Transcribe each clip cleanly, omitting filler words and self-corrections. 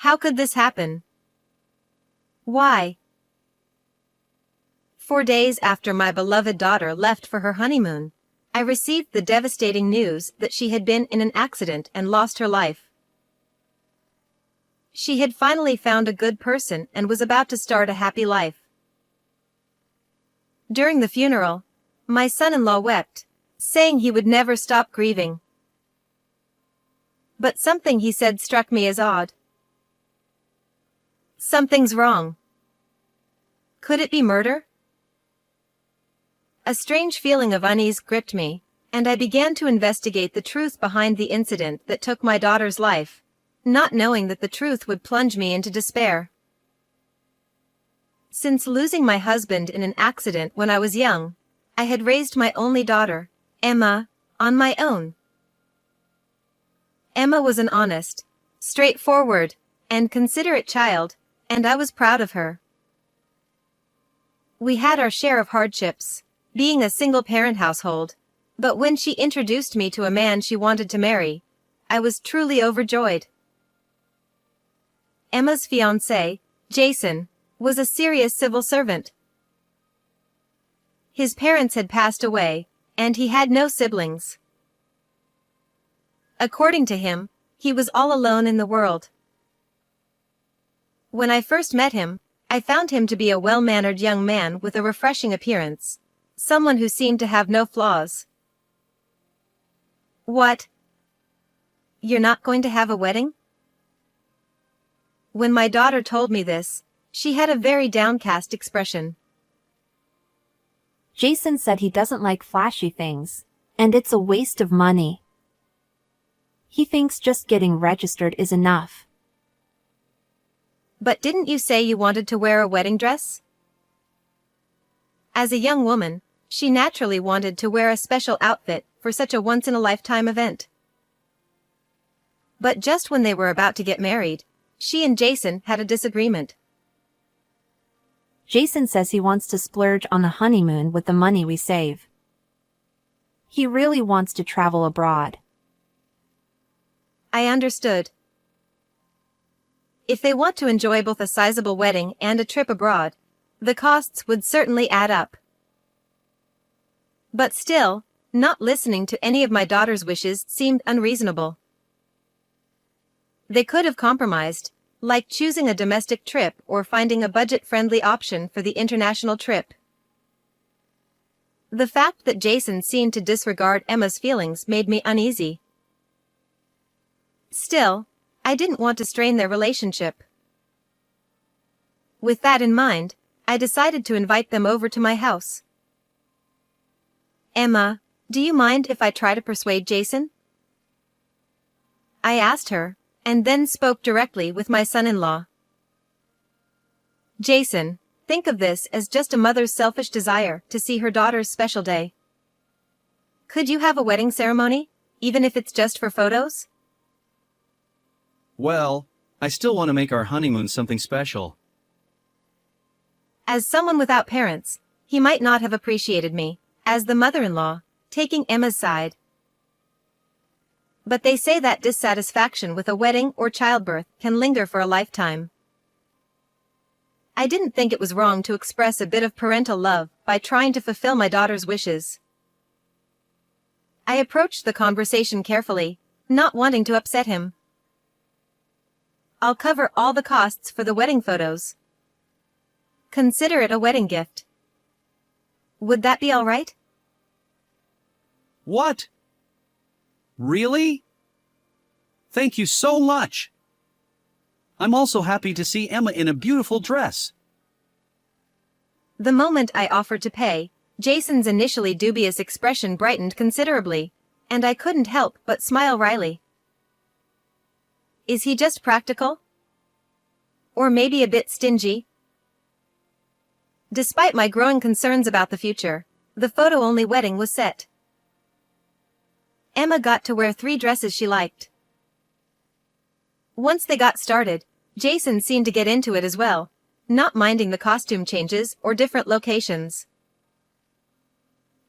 How could this happen? Why? 4 days after my beloved daughter left for her honeymoon, I received the devastating news that she had been in an accident and lost her life. She had finally found a good person and was about to start a happy life. During the funeral, my son-in-law wept, saying he would never stop grieving. But something he said struck me as odd. Something's wrong. Could it be murder? A strange feeling of unease gripped me, and I began to investigate the truth behind the incident that took my daughter's life, not knowing that the truth would plunge me into despair. Since losing my husband in an accident when I was young, I had raised my only daughter, Emma, on my own. Emma was an honest, straightforward, and considerate child, and I was proud of her. We had our share of hardships, being a single-parent household, but when she introduced me to a man she wanted to marry, I was truly overjoyed. Emma's fiancé, Jason, was a serious civil servant. His parents had passed away, and he had no siblings. According to him, he was all alone in the world. When I first met him, I found him to be a well-mannered young man with a refreshing appearance, someone who seemed to have no flaws. What? You're not going to have a wedding? When my daughter told me this, she had a very downcast expression. Jason said he doesn't like flashy things, and it's a waste of money. He thinks just getting registered is enough. But didn't you say you wanted to wear a wedding dress? As a young woman, she naturally wanted to wear a special outfit for such a once-in-a-lifetime event. But just when they were about to get married, she and Jason had a disagreement. Jason says he wants to splurge on a honeymoon with the money we save. He really wants to travel abroad. I understood. If they want to enjoy both a sizable wedding and a trip abroad, the costs would certainly add up. But still, not listening to any of my daughter's wishes seemed unreasonable. They could have compromised, like choosing a domestic trip or finding a budget-friendly option for the international trip. The fact that Jason seemed to disregard Emma's feelings made me uneasy. Still, I didn't want to strain their relationship. With that in mind, I decided to invite them over to my house. Emma, do you mind if I try to persuade Jason? I asked her, and then spoke directly with my son-in-law. Jason, think of this as just a mother's selfish desire to see her daughter's special day. Could you have a wedding ceremony, even if it's just for photos? Well, I still want to make our honeymoon something special. As someone without parents, he might not have appreciated me, as the mother-in-law, taking Emma's side. But they say that dissatisfaction with a wedding or childbirth can linger for a lifetime. I didn't think it was wrong to express a bit of parental love by trying to fulfill my daughter's wishes. I approached the conversation carefully, not wanting to upset him. I'll cover all the costs for the wedding photos. Consider it a wedding gift. Would that be all right? What? Really? Thank you so much. I'm also happy to see Emma in a beautiful dress. The moment I offered to pay, Jason's initially dubious expression brightened considerably, and I couldn't help but smile wryly. Is he just practical? Or maybe a bit stingy? Despite my growing concerns about the future, the photo-only wedding was set. Emma got to wear 3 dresses she liked. Once they got started, Jason seemed to get into it as well, not minding the costume changes or different locations.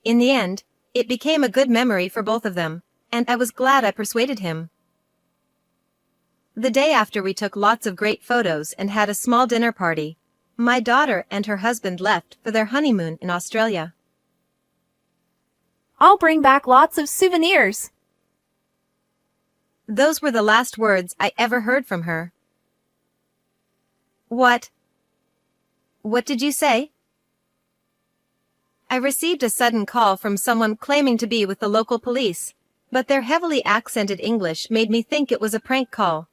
In the end, it became a good memory for both of them, and I was glad I persuaded him. The day after we took lots of great photos and had a small dinner party, my daughter and her husband left for their honeymoon in Australia. I'll bring back lots of souvenirs. Those were the last words I ever heard from her. What? What did you say? I received a sudden call from someone claiming to be with the local police, but their heavily accented English made me think it was a prank call.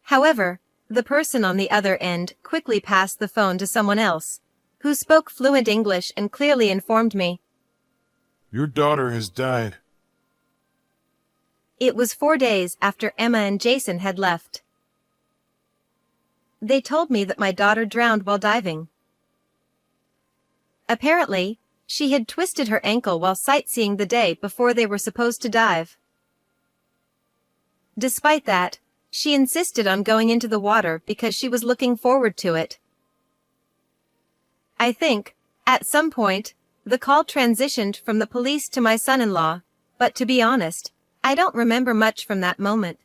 However, the person on the other end quickly passed the phone to someone else, who spoke fluent English and clearly informed me. Your daughter has died. It was 4 days after Emma and Jason had left. They told me that my daughter drowned while diving. Apparently, she had twisted her ankle while sightseeing the day before they were supposed to dive. Despite that, she insisted on going into the water because she was looking forward to it. I think, at some point, the call transitioned from the police to my son-in-law, but to be honest, I don't remember much from that moment.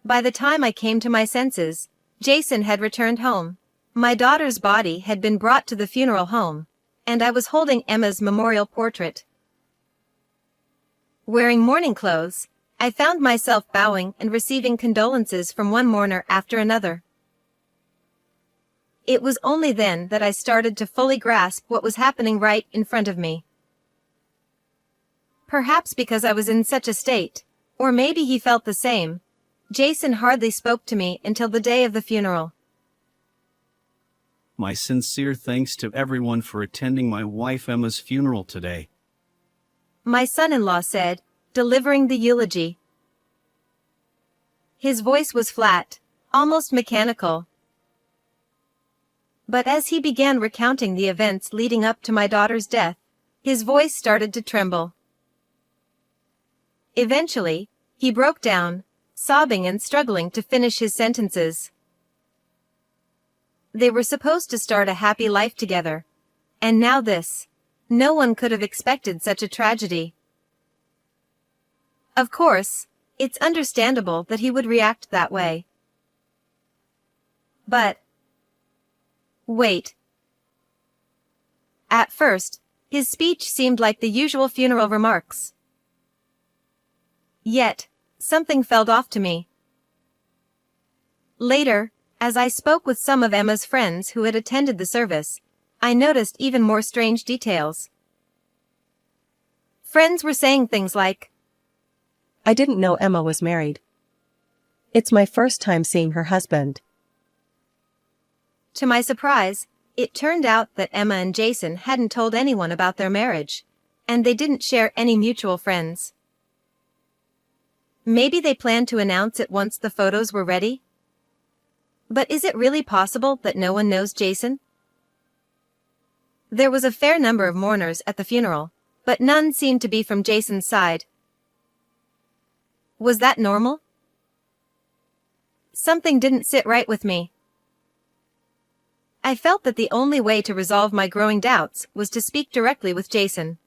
By the time I came to my senses, Jason had returned home. My daughter's body had been brought to the funeral home, and I was holding Emma's memorial portrait. Wearing mourning clothes, I found myself bowing and receiving condolences from one mourner after another. It was only then that I started to fully grasp what was happening right in front of me. Perhaps because I was in such a state, or maybe he felt the same, Jason hardly spoke to me until the day of the funeral. My sincere thanks to everyone for attending my wife Emma's funeral today. My son-in-law said, delivering the eulogy. His voice was flat, almost mechanical. But as he began recounting the events leading up to my daughter's death, his voice started to tremble. Eventually, he broke down, sobbing and struggling to finish his sentences. They were supposed to start a happy life together. And now this. No one could have expected such a tragedy. Of course, it's understandable that he would react that way. But... wait. At first, his speech seemed like the usual funeral remarks. Yet, something felt off to me. Later, as I spoke with some of Emma's friends who had attended the service, I noticed even more strange details. Friends were saying things like, I didn't know Emma was married. It's my first time seeing her husband. To my surprise, it turned out that Emma and Jason hadn't told anyone about their marriage, and they didn't share any mutual friends. Maybe they planned to announce it once the photos were ready? But is it really possible that no one knows Jason? There was a fair number of mourners at the funeral, but none seemed to be from Jason's side. Was that normal? Something didn't sit right with me. I felt that the only way to resolve my growing doubts was to speak directly with Jason.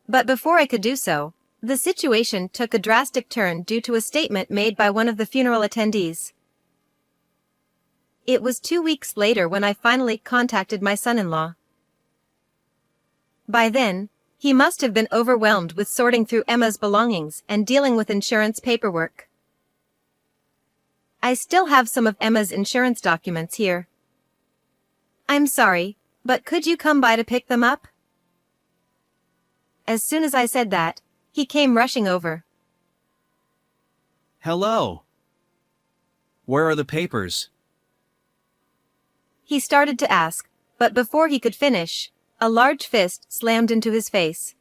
But before I could do so, the situation took a drastic turn due to a statement made by one of the funeral attendees. It was 2 weeks later when I finally contacted my son-in-law. By then, he must have been overwhelmed with sorting through Emma's belongings and dealing with insurance paperwork. I still have some of Emma's insurance documents here. I'm sorry, but could you come by to pick them up? As soon as I said that, he came rushing over. Hello. Where are the papers? He started to ask, but before he could finish, a large fist slammed into his face.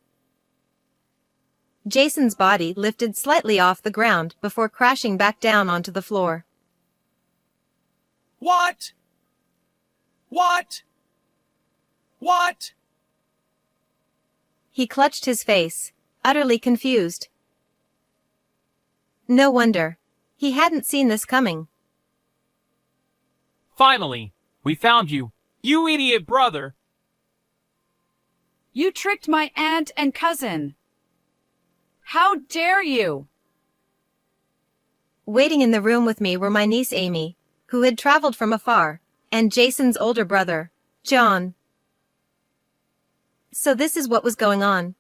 Jason's body lifted slightly off the ground before crashing back down onto the floor. What? What? What? He clutched his face, utterly confused. No wonder. He hadn't seen this coming. Finally, we found you, you idiot brother. You tricked my aunt and cousin. How dare you? Waiting in the room with me were my niece Amy, who had traveled from afar, and Jason's older brother, John. So this is what was going on.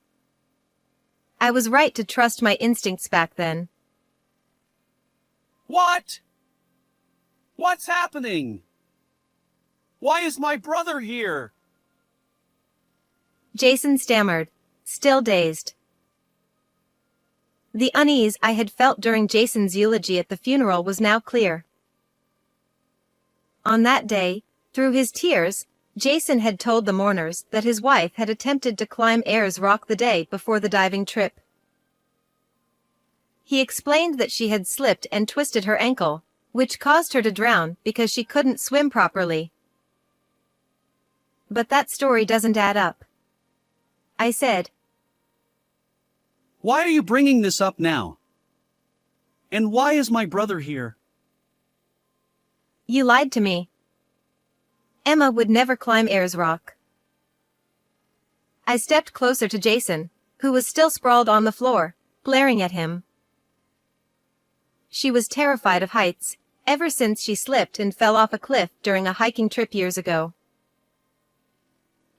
I was right to trust my instincts back then. What? What's happening? Why is my brother here? Jason stammered, still dazed. The unease I had felt during Jason's eulogy at the funeral was now clear. On that day, through his tears, Jason had told the mourners that his wife had attempted to climb Ayers Rock the day before the diving trip. He explained that she had slipped and twisted her ankle, which caused her to drown because she couldn't swim properly. But that story doesn't add up, I said. Why are you bringing this up now? And why is my brother here? You lied to me. Emma would never climb Ayers Rock. I stepped closer to Jason, who was still sprawled on the floor, glaring at him. She was terrified of heights, ever since she slipped and fell off a cliff during a hiking trip years ago.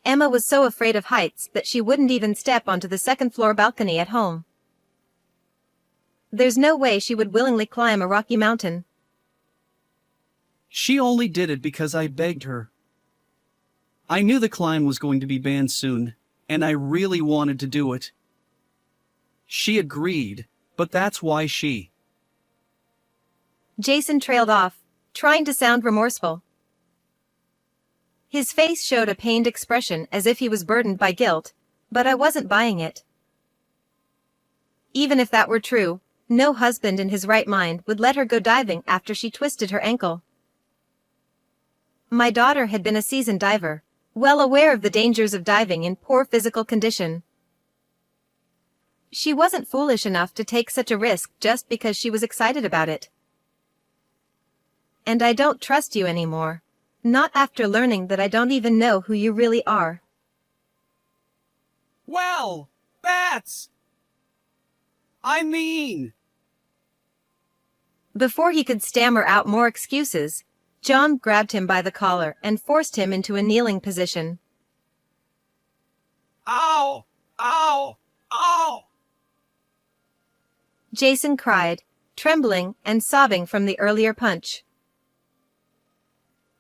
Emma was so afraid of heights that she wouldn't even step onto the second-floor balcony at home. There's no way she would willingly climb a rocky mountain. She only did it because I begged her. I knew the climb was going to be banned soon, and I really wanted to do it. She agreed, but that's why she... Jason trailed off, trying to sound remorseful. His face showed a pained expression as if he was burdened by guilt, but I wasn't buying it. Even if that were true, no husband in his right mind would let her go diving after she twisted her ankle. My daughter had been a seasoned diver, well aware of the dangers of diving in poor physical condition. She wasn't foolish enough to take such a risk just because she was excited about it. And I don't trust you anymore. Not after learning that I don't even know who you really are. Well, bats! I mean... Before he could stammer out more excuses, John grabbed him by the collar and forced him into a kneeling position. Ow! Ow! Ow! Jason cried, trembling and sobbing from the earlier punch.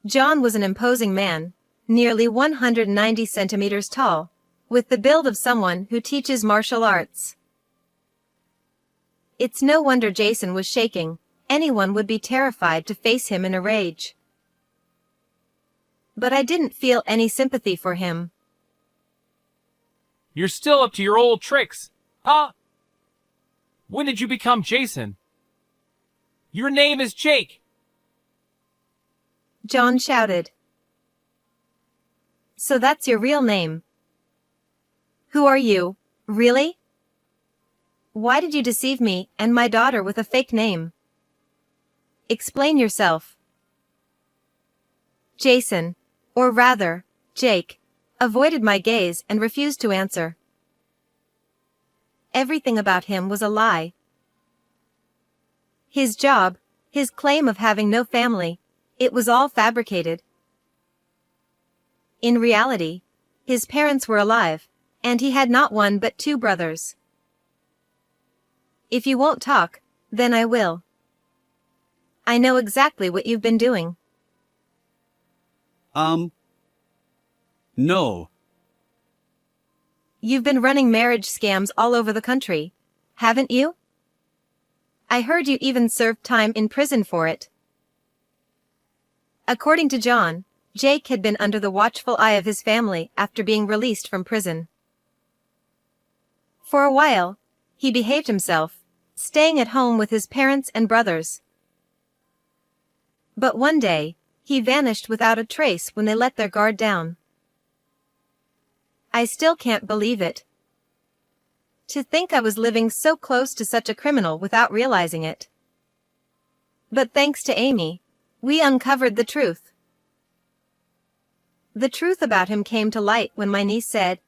John was an imposing man, nearly 190 centimeters tall, with the build of someone who teaches martial arts. It's no wonder Jason was shaking. Anyone would be terrified to face him in a rage. But I didn't feel any sympathy for him. You're still up to your old tricks, huh? When did you become Jason? Your name is Jake. John shouted. So that's your real name? Who are you, really? Why did you deceive me and my daughter with a fake name? Explain yourself. Jason, or rather, Jake, avoided my gaze and refused to answer. Everything about him was a lie. His job, his claim of having no family, it was all fabricated. In reality, his parents were alive, and he had not one but two brothers. If you won't talk, then I will. I know exactly what you've been doing. No. You've been running marriage scams all over the country, haven't you? I heard you even served time in prison for it. According to John, Jake had been under the watchful eye of his family after being released from prison. For a while, he behaved himself, staying at home with his parents and brothers. But one day, he vanished without a trace when they let their guard down. I still can't believe it. To think I was living so close to such a criminal without realizing it. But thanks to Amy, we uncovered the truth. The truth about him came to light when my niece said,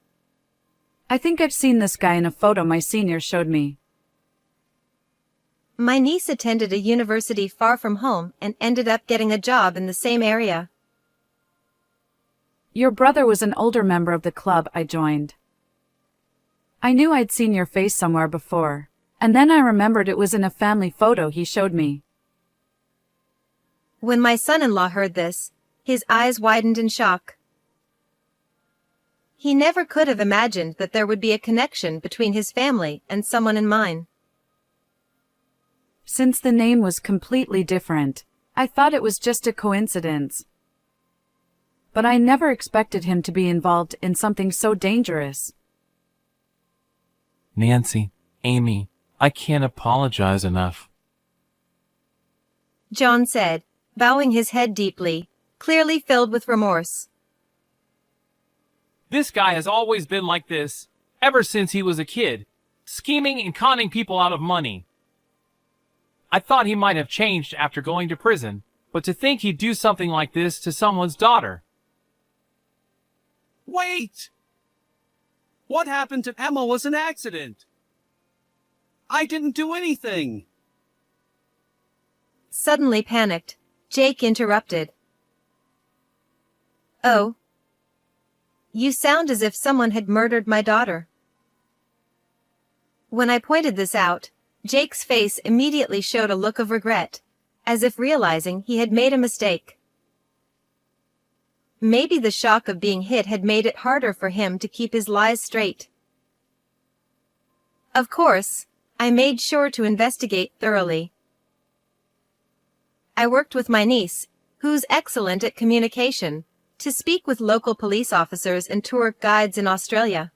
I think I've seen this guy in a photo my senior showed me. My niece attended a university far from home and ended up getting a job in the same area. Your brother was an older member of the club I joined. I knew I'd seen your face somewhere before, and then I remembered it was in a family photo he showed me. When my son-in-law heard this, his eyes widened in shock. He never could have imagined that there would be a connection between his family and someone in mine. Since the name was completely different, I thought it was just a coincidence. But I never expected him to be involved in something so dangerous. Nancy, Amy, I can't apologize enough. John said, bowing his head deeply, clearly filled with remorse. This guy has always been like this, ever since he was a kid, scheming and conning people out of money. I thought he might have changed after going to prison, but to think he'd do something like this to someone's daughter. Wait! What happened to Emma was an accident. I didn't do anything. Suddenly panicked, Jake interrupted. Oh. You sound as if someone had murdered my daughter. When I pointed this out, Jake's face immediately showed a look of regret, as if realizing he had made a mistake. Maybe the shock of being hit had made it harder for him to keep his lies straight. Of course, I made sure to investigate thoroughly. I worked with my niece, who's excellent at communication, to speak with local police officers and tour guides in Australia.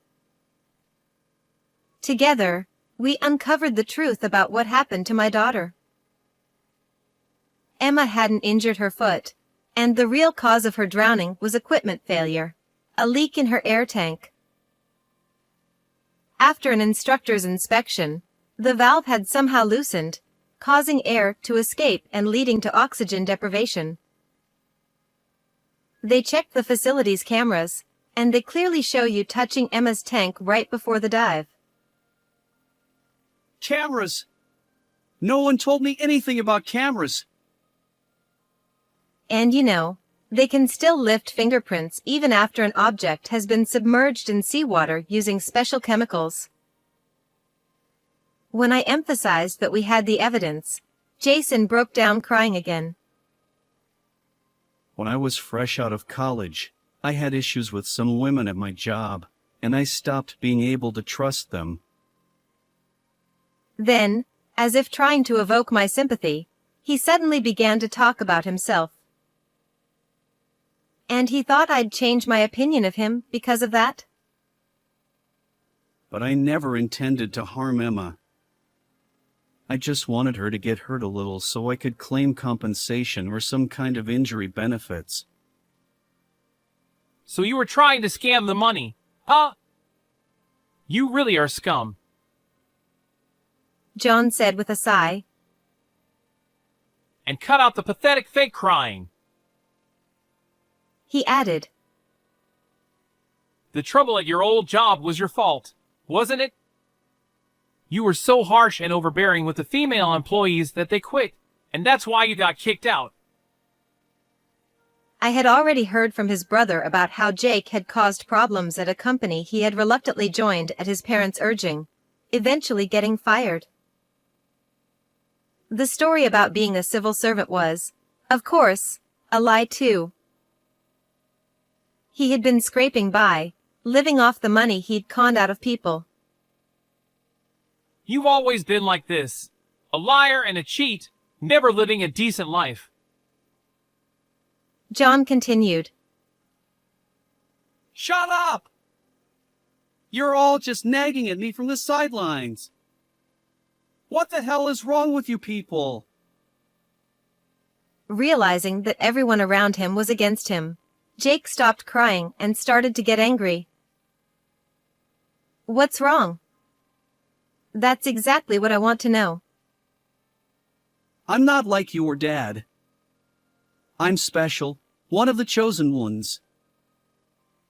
Together, we uncovered the truth about what happened to my daughter. Emma hadn't injured her foot, and the real cause of her drowning was equipment failure, a leak in her air tank. After an instructor's inspection, the valve had somehow loosened, causing air to escape and leading to oxygen deprivation. They checked the facility's cameras, and they clearly show you touching Emma's tank right before the dive. Cameras! No one told me anything about cameras. And you know, they can still lift fingerprints even after an object has been submerged in seawater using special chemicals. When I emphasized that we had the evidence, Jason broke down crying again. When I was fresh out of college, I had issues with some women at my job, and I stopped being able to trust them. Then, as if trying to evoke my sympathy, he suddenly began to talk about himself. And he thought I'd change my opinion of him because of that? But I never intended to harm Emma. I just wanted her to get hurt a little so I could claim compensation or some kind of injury benefits. So you were trying to scam the money, huh? You really are scum. John said with a sigh. And cut out the pathetic fake crying. He added. The trouble at your old job was your fault, wasn't it? You were so harsh and overbearing with the female employees that they quit, and that's why you got kicked out. I had already heard from his brother about how Jake had caused problems at a company he had reluctantly joined at his parents' urging, eventually getting fired. The story about being a civil servant was, of course, a lie too. He had been scraping by, living off the money he'd conned out of people. You've always been like this, a liar and a cheat, never living a decent life. John continued. Shut up! You're all just nagging at me from the sidelines. What the hell is wrong with you people? Realizing that everyone around him was against him, Jake stopped crying and started to get angry. What's wrong? That's exactly what I want to know. I'm not like your dad. I'm special, one of the chosen ones.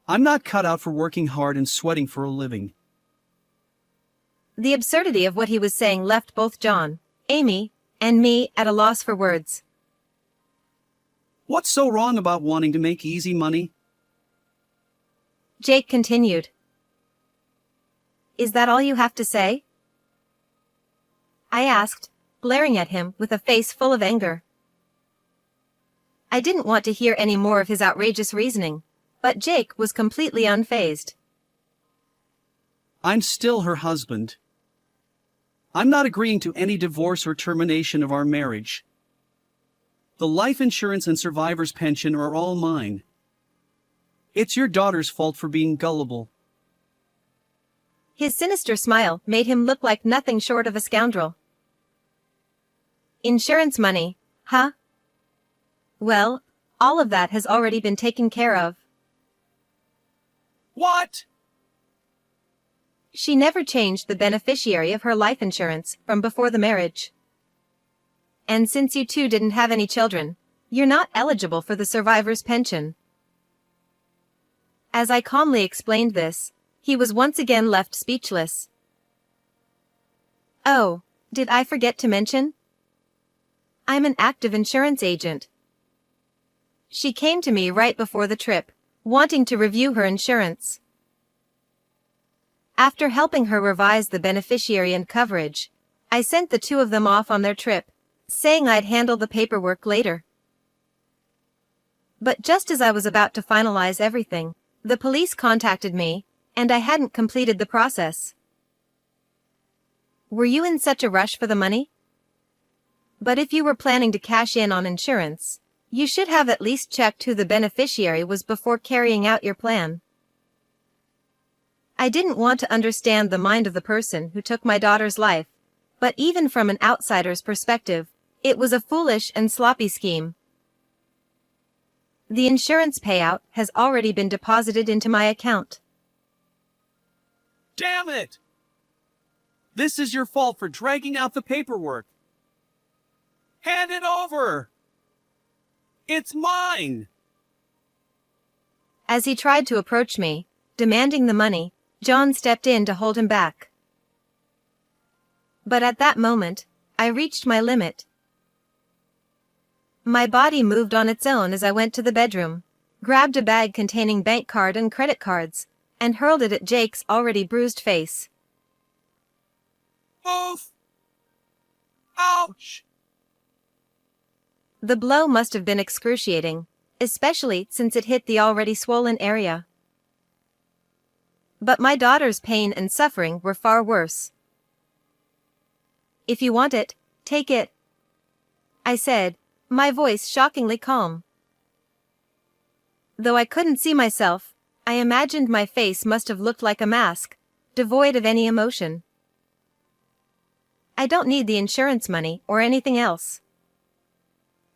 I'm not cut out for working hard and sweating for a living. The absurdity of what he was saying left both John, Amy, and me at a loss for words. What's so wrong about wanting to make easy money? Jake continued. Is that all you have to say? I asked, glaring at him with a face full of anger. I didn't want to hear any more of his outrageous reasoning, but Jake was completely unfazed. I'm still her husband. I'm not agreeing to any divorce or termination of our marriage. The life insurance and survivor's pension are all mine. It's your daughter's fault for being gullible. His sinister smile made him look like nothing short of a scoundrel. Insurance money, huh? Well, all of that has already been taken care of. What? She never changed the beneficiary of her life insurance from before the marriage. And since you two didn't have any children, you're not eligible for the survivor's pension. As I calmly explained this, he was once again left speechless. Oh, did I forget to mention? I'm an active insurance agent. She came to me right before the trip, wanting to review her insurance. After helping her revise the beneficiary and coverage, I sent the two of them off on their trip, saying I'd handle the paperwork later. But just as I was about to finalize everything, the police contacted me, and I hadn't completed the process. Were you in such a rush for the money? But if you were planning to cash in on insurance, you should have at least checked who the beneficiary was before carrying out your plan. I didn't want to understand the mind of the person who took my daughter's life, but even from an outsider's perspective, it was a foolish and sloppy scheme. The insurance payout has already been deposited into my account. Damn it! This is your fault for dragging out the paperwork. Hand it over! It's mine! As he tried to approach me, demanding the money, John stepped in to hold him back. But at that moment, I reached my limit. My body moved on its own as I went to the bedroom, grabbed a bag containing bank card and credit cards, and hurled it at Jake's already bruised face. Oof! Ouch! The blow must have been excruciating, especially since it hit the already swollen area. But my daughter's pain and suffering were far worse. If you want it, take it, I said, my voice shockingly calm. Though I couldn't see myself, I imagined my face must have looked like a mask, devoid of any emotion. I don't need the insurance money or anything else.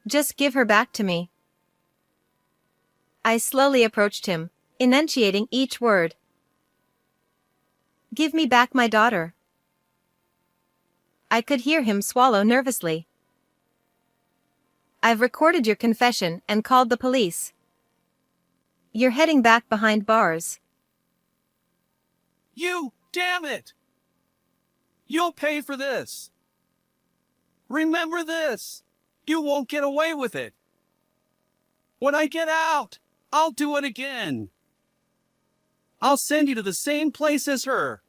Just give her back to me. I slowly approached him, enunciating each word. Give me back my daughter. I could hear him swallow nervously. I've recorded your confession and called the police. You're heading back behind bars. You, damn it! You'll pay for this. Remember this. You won't get away with it. When I get out, I'll do it again. I'll send you to the same place as her.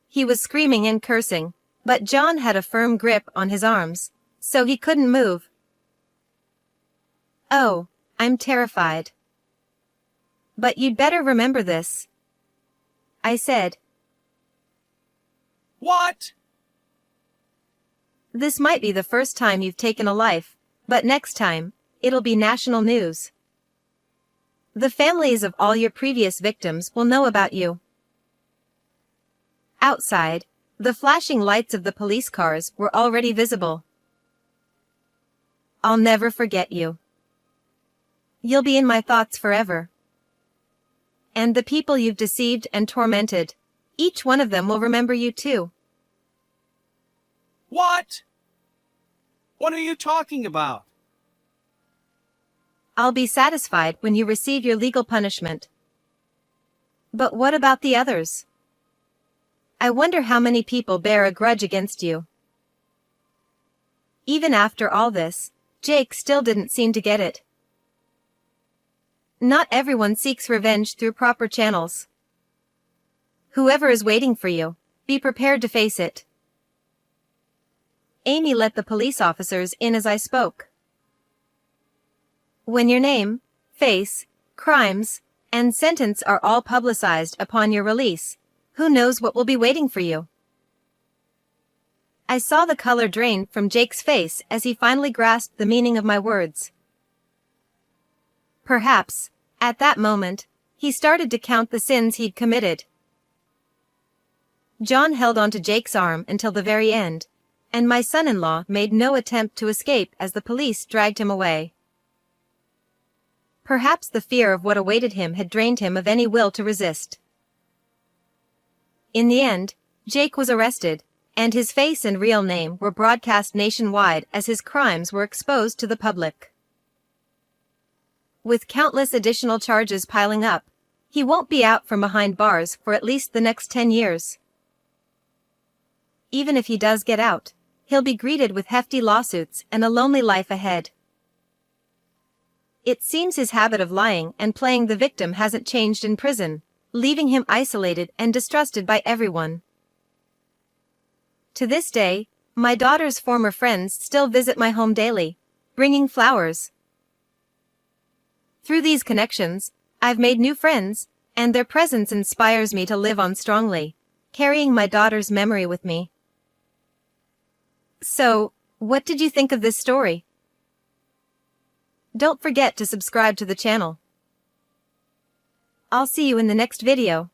He was screaming and cursing, but John had a firm grip on his arms, so he couldn't move. Oh, I'm terrified. But you'd better remember this, I said. What? This might be the first time you've taken a life, but next time, it'll be national news. The families of all your previous victims will know about you. Outside, the flashing lights of the police cars were already visible. I'll never forget you. You'll be in my thoughts forever. And the people you've deceived and tormented, each one of them will remember you too. What? What are you talking about? I'll be satisfied when you receive your legal punishment. But what about the others? I wonder how many people bear a grudge against you. Even after all this, Jake still didn't seem to get it. Not everyone seeks revenge through proper channels. Whoever is waiting for you, be prepared to face it. Amy let the police officers in as I spoke. When your name, face, crimes, and sentence are all publicized upon your release, who knows what will be waiting for you? I saw the color drain from Jake's face as he finally grasped the meaning of my words. Perhaps, at that moment, he started to count the sins he'd committed. John held onto Jake's arm until the very end, and my son-in-law made no attempt to escape as the police dragged him away. Perhaps the fear of what awaited him had drained him of any will to resist. In the end, Jake was arrested, and his face and real name were broadcast nationwide as his crimes were exposed to the public. With countless additional charges piling up, he won't be out from behind bars for at least the next 10 years. Even if he does get out, he'll be greeted with hefty lawsuits and a lonely life ahead. It seems his habit of lying and playing the victim hasn't changed in prison, leaving him isolated and distrusted by everyone. To this day, my daughter's former friends still visit my home daily, bringing flowers. Through these connections, I've made new friends, and their presence inspires me to live on strongly, carrying my daughter's memory with me. So, what did you think of this story? Don't forget to subscribe to the channel. I'll see you in the next video.